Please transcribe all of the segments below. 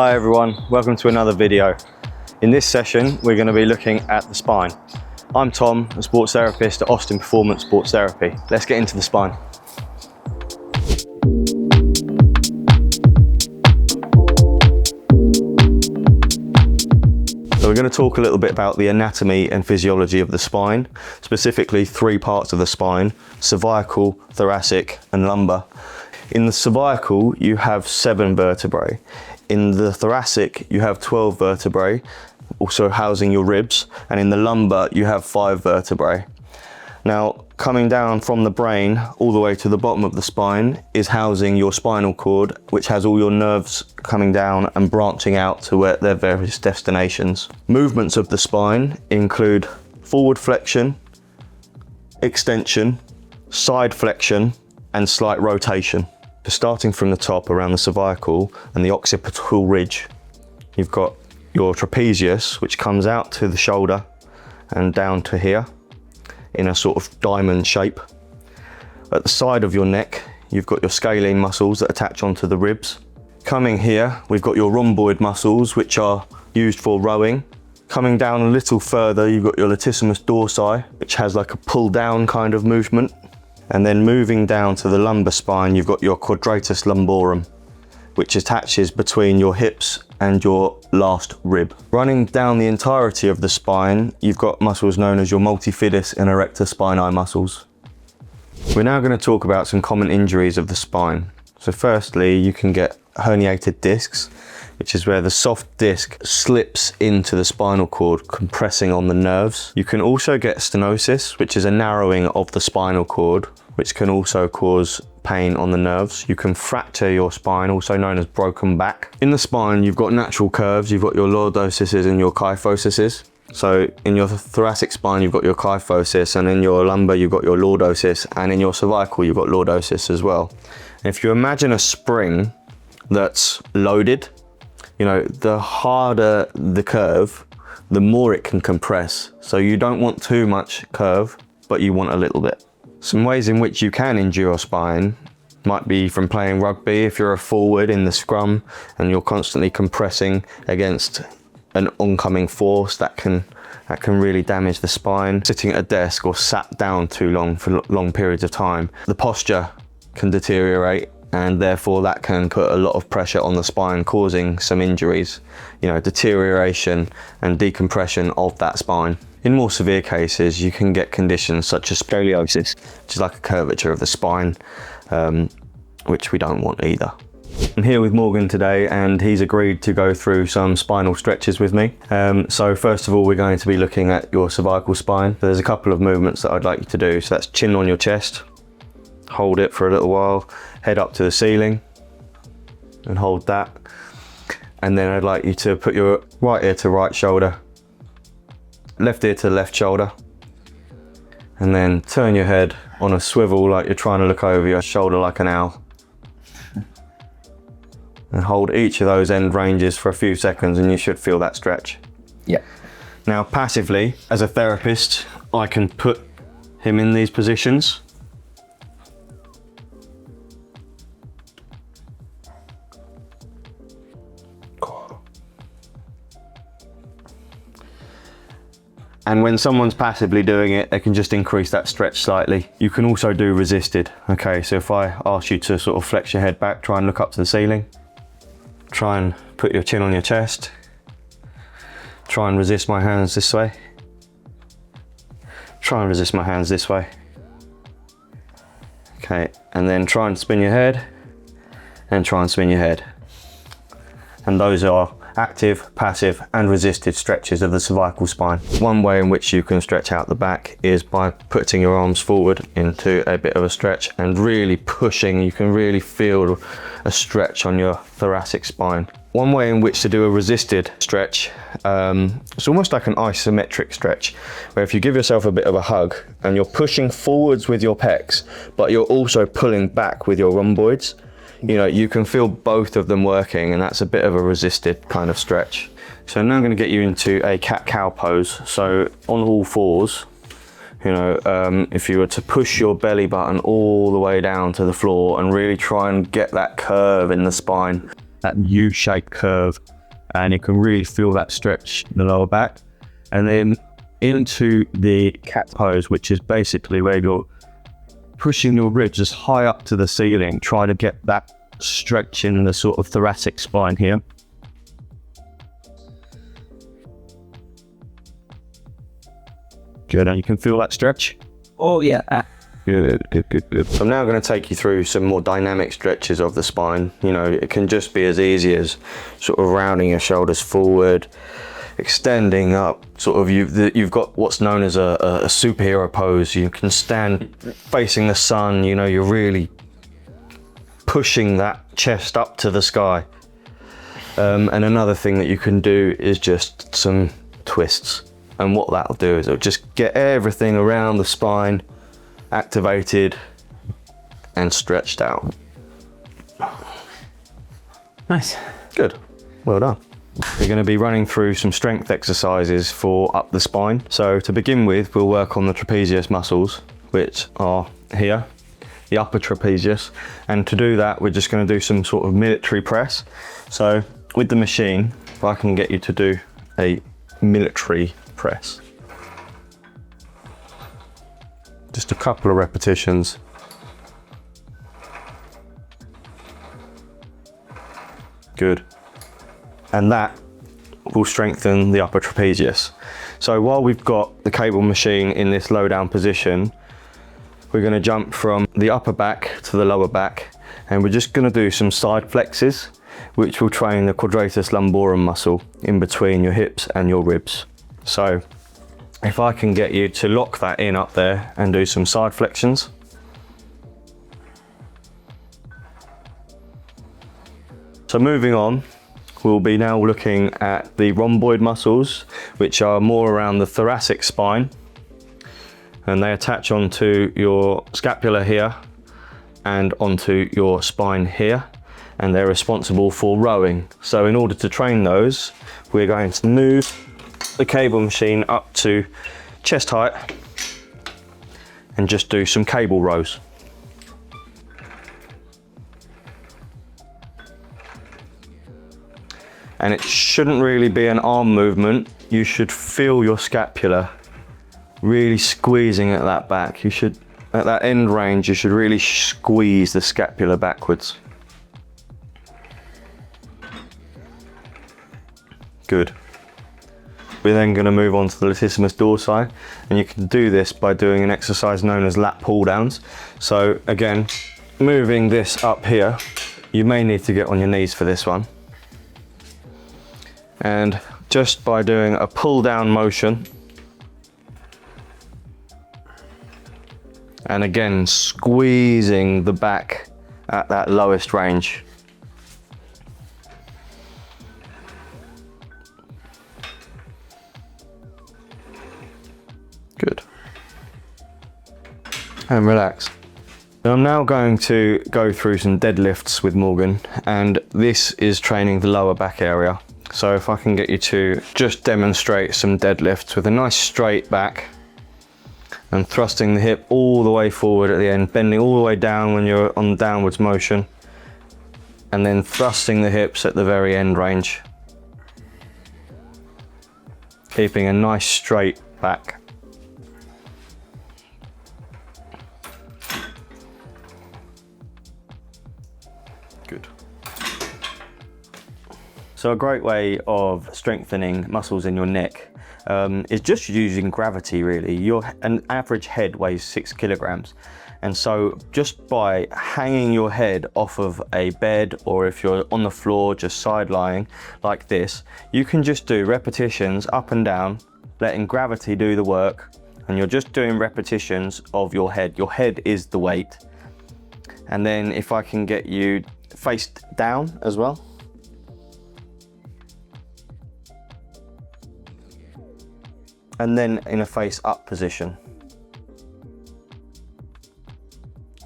Hi everyone, welcome to another video. In this session, we're going to be looking at the spine. I'm Tom, a sports therapist at Austin Performance Sports Therapy. Let's get into the spine. So we're going to talk a little bit about the anatomy and physiology of the spine, specifically three parts of the spine: cervical, thoracic and lumbar. In the cervical, you have 7 vertebrae. In the thoracic, you have 12 vertebrae, also housing your ribs. And in the lumbar, you have 5 vertebrae. Now, coming down from the brain all the way to the bottom of the spine is housing your spinal cord, which has all your nerves coming down and branching out to their various destinations. Movements of the spine include forward flexion, extension, side flexion, and slight rotation. So starting from the top around the cervical and the occipital ridge, you've got your trapezius, which comes out to the shoulder and down to here in a sort of diamond shape. At the side of your neck, you've got your scalene muscles that attach onto the ribs. Coming here, we've got your rhomboid muscles, which are used for rowing. Coming down a little further, you've got your latissimus dorsi, which has like a pull down kind of movement. And then moving down to the lumbar spine, you've got your quadratus lumborum, which attaches between your hips and your last rib. Running down the entirety of the spine, you've got muscles known as your multifidus and erector spinae muscles. We're now going to talk about some common injuries of the spine. So firstly, you can get herniated discs, which is where the soft disc slips into the spinal cord, compressing on the nerves. You can also get stenosis, which is a narrowing of the spinal cord, which can also cause pain on the nerves. You can fracture your spine, also known as broken back. In the spine, you've got natural curves. You've got your lordoses and your kyphoses. So in your thoracic spine, you've got your kyphosis, and in your lumbar, you've got your lordosis, and in your cervical, you've got lordosis as well. And if you imagine a spring that's loaded, you know, the harder the curve, the more it can compress. So you don't want too much curve, but you want a little bit. Some ways in which you can injure your spine might be from playing rugby. If you're a forward in the scrum and you're constantly compressing against an oncoming force, that can really damage the spine. Sitting at a desk or sat down too long for long periods of time, the posture can deteriorate, and therefore that can put a lot of pressure on the spine, causing some injuries, you know, deterioration and decompression of that spine. In more severe cases, you can get conditions such as scoliosis, which is like a curvature of the spine, which we don't want either. I'm here with Morgan today, and he's agreed to go through some spinal stretches with me. So first of all, we're going to be looking at your cervical spine. There's a couple of movements that I'd like you to do. So that's chin on your chest, hold it for a little while, head up to the ceiling and hold that. And then I'd like you to put your right ear to right shoulder, left ear to left shoulder, and then turn your head on a swivel like you're trying to look over your shoulder like an owl. And hold each of those end ranges for a few seconds, and you should feel that stretch. Yeah. Now passively, as a therapist, I can put him in these positions. And when someone's passively doing it, they can just increase that stretch slightly. You can also do resisted. Okay, so if I ask you to sort of flex your head back, try and look up to the ceiling. Try and put your chin on your chest. Try and resist my hands this way. Try and resist my hands this way. Okay, and then try and spin your head, and try and spin your head. And those are active, passive and resisted stretches of the cervical spine. One way in which you can stretch out the back is by putting your arms forward into a bit of a stretch and really pushing. You can really feel a stretch on your thoracic spine. One way in which to do a resisted stretch, it's almost like an isometric stretch, where if you give yourself a bit of a hug and you're pushing forwards with your pecs, but you're also pulling back with your rhomboids, you know, you can feel both of them working, and that's a bit of a resisted kind of stretch. So now I'm going to get you into a cat-cow pose. So on all fours, you know, if you were to push your belly button all the way down to the floor and really try and get that curve in the spine. that U-shaped curve, and you can really feel that stretch in the lower back. And then into the cat pose, which is basically where you're pushing your ribs as high up to the ceiling, trying to get that stretch in the sort of thoracic spine here. Good, and you can feel that stretch? Oh yeah. Good. So I'm now going to take you through some more dynamic stretches of the spine. You know, it can just be as easy as sort of rounding your shoulders forward, extending up, sort of you've got what's known as a superhero pose. You can stand facing the sun, you know, you're really pushing that chest up to the sky. And another thing that you can do is just some twists. And what that'll do is it'll just get everything around the spine activated and stretched out. Nice. Good, well done. We're going to be running through some strength exercises for up the spine. So to begin with, we'll work on the trapezius muscles, which are here, the upper trapezius. And to do that, we're just going to do some sort of military press. So with the machine, if I can get you to do a military press. Just a couple of repetitions. Good. And that will strengthen the upper trapezius. So while we've got the cable machine in this low down position, we're going to jump from the upper back to the lower back, and we're just going to do some side flexes, which will train the quadratus lumborum muscle in between your hips and your ribs. So if I can get you to lock that in up there and do some side flexions. So moving on, we'll be now looking at the rhomboid muscles, which are more around the thoracic spine, and they attach onto your scapula here and onto your spine here, and they're responsible for rowing. So in order to train those, we're going to move the cable machine up to chest height and just do some cable rows. And it shouldn't really be an arm movement. You should feel your scapula really squeezing at that back. You should, at that end range, you should really squeeze the scapula backwards. Good. We're then going to move on to the latissimus dorsi, and you can do this by doing an exercise known as lat pull downs. So again, moving this up here, you may need to get on your knees for this one. And just by doing a pull down motion, and again squeezing the back at that lowest range. Good. And relax. I'm now going to go through some deadlifts with Morgan, and this is training the lower back area. So if I can get you to just demonstrate some deadlifts with a nice straight back and thrusting the hip all the way forward at the end, bending all the way down when you're on downwards motion, and then thrusting the hips at the very end range. Keeping a nice straight back. Good. So a great way of strengthening muscles in your neck is just using gravity, really. An average head weighs 6 kilograms. And so just by hanging your head off of a bed, or if you're on the floor just side lying like this, you can just do repetitions up and down, letting gravity do the work, and you're just doing repetitions of your head. Your head is the weight. And then if I can get you face down as well. And then in a face up position.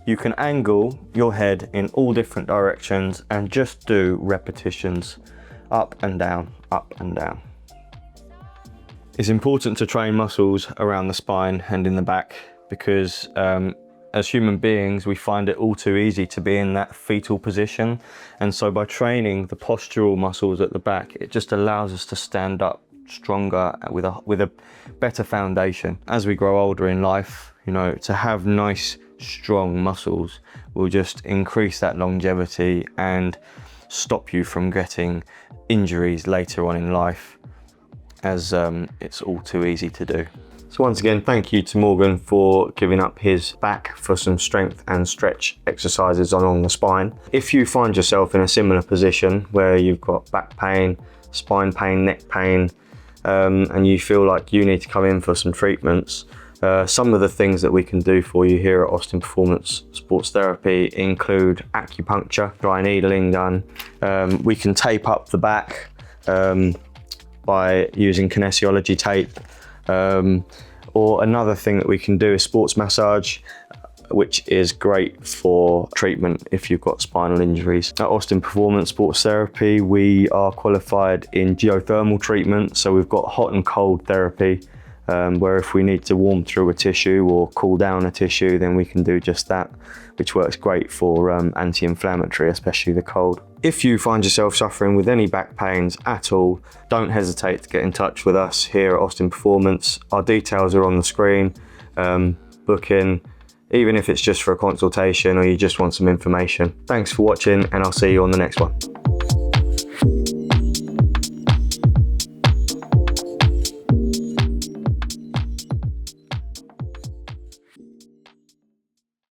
You can angle your head in all different directions and just do repetitions up and down, up and down. It's important to train muscles around the spine and in the back because As human beings, we find it all too easy to be in that fetal position. And so by training the postural muscles at the back, it just allows us to stand up stronger with a better foundation. As we grow older in life, you know, to have nice, strong muscles will just increase that longevity and stop you from getting injuries later on in life, as it's all too easy to do. So once again, thank you to Morgan for giving up his back for some strength and stretch exercises along the spine. If you find yourself in a similar position where you've got back pain, spine pain, neck pain, and you feel like you need to come in for some treatments, some of the things that we can do for you here at Austin Performance Sports Therapy include acupuncture, dry needling done. We can tape up the back by using kinesiology tape. Or another thing that we can do is sports massage, which is great for treatment if you've got spinal injuries. At Austin Performance Sports Therapy, we are qualified in geothermal treatment, so we've got hot and cold therapy, where if we need to warm through a tissue or cool down a tissue, then we can do just that, which works great for anti-inflammatory, especially the cold. If you find yourself suffering with any back pains at all, don't hesitate to get in touch with us here at Austin Performance. Our details are on the screen. Book in, even if it's just for a consultation or you just want some information. Thanks for watching, and I'll see you on the next one.